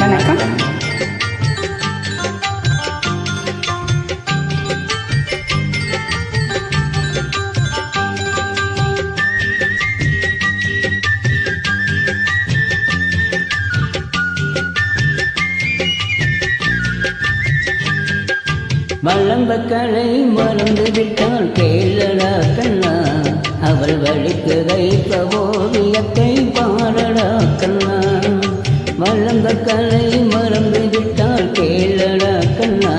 வணக்கம். வளம்ப கலை மறந்து விட்டால் கேளடா கண்ணா, அவள் வழிக்கு வைத்த ஓவியத்தை பாடடா கண்ணா. வளம்ப கலை மறந்து விட்டால் கேளடா கண்ணா,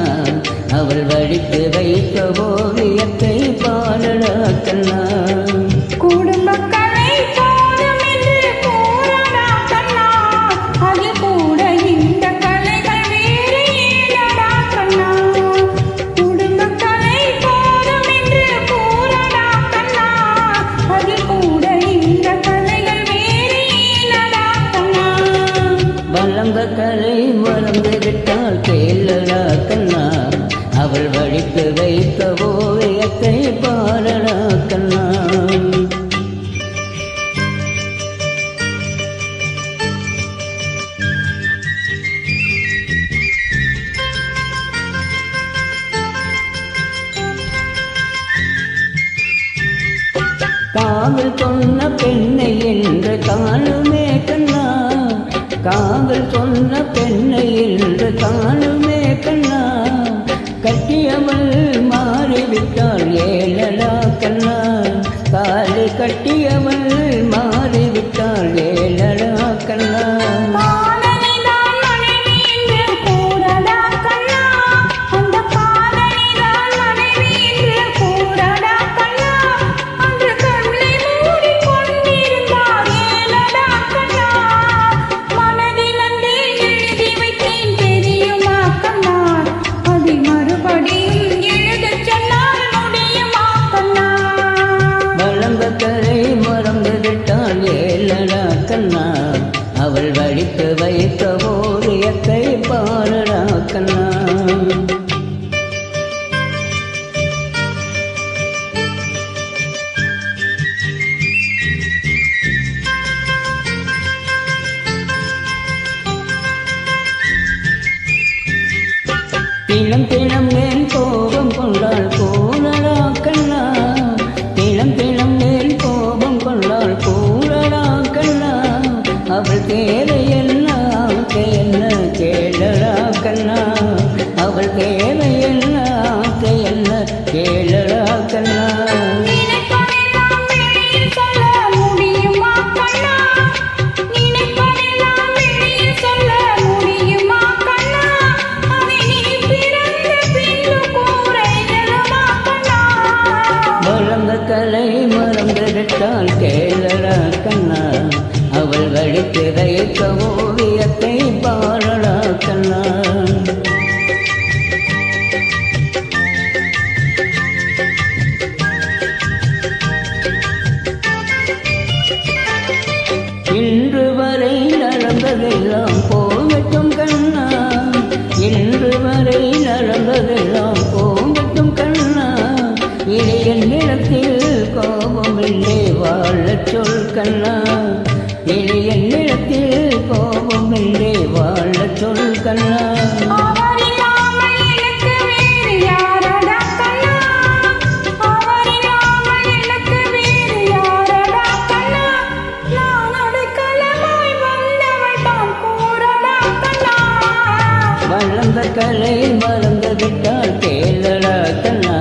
அவள் வழிக்கு வைத்த ஓவியத்தை பாடடா கண்ணா. வளம்ப கலை மறந்து விட்டால் கேளடா கண்ணா, அவள் வழிக்கு வைத்த ஓவியத்தை பாடடா கண்ணா. காவல் சொன்ன பெண்ணை என்று காணுமே கண்ணா, காவல் சொன்ன பெண்ணை என்று காணுமே கண்ணா. கட்டியவள் மாறிவிட்டாள் ஏழடா கண்ணா, காலை கட்டியவள் மாறிவிட்டாள் ஏழடா கண்ணா. கலை மறந்து விட்டால் ஏழடா கண்ணா, அவள் வழிக்கு வைத்த ஓவியத்தை பாடடா கண்ணா. தினம் தினம் மேல் கோபம் கொண்டாள் போனடா கண்ணா, தினம் தினம் மேல் கோபம் கொண்டாள் போனடா கண்ணா. அவள் தேவை என்ன ஆசை என்ன கேளடா கண்ணா, அவள் தேவை என்ன ஆசை என்ன கேளடா கண்ணா. கலை மறந்து விட்டால் கேளடா கண்ணா, அவள் வழிக்கு வைத்த ஓவியத்தை பாடடா கண்ணா. இன்று வரை நடந்ததெல்லாம் போகட்டும் கண்ணா, இன்று வரை நடந்ததெல்லாம் போகட்டும் கண்ணா. இனி என்னிடத்தில் கோபமில்லை வாழச் சொல் கண்ணா, இனி என்னிடத்தில் கோபமில்லை வாழச் சொல் கண்ணா. வளர்ந்த கலை மறந்து விட்டால் கேளடா கண்ணா,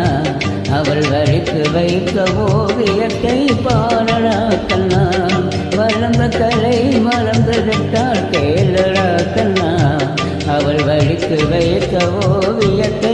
அவள் வழிக்கு வைத்த ஓவியத்தை பாடடா கண்ணா. வளர்ந்த கலை மறந்து விட்டால் கேளடா கண்ணா, அவள் வழிக்கு வைத்த ஓவியத்தை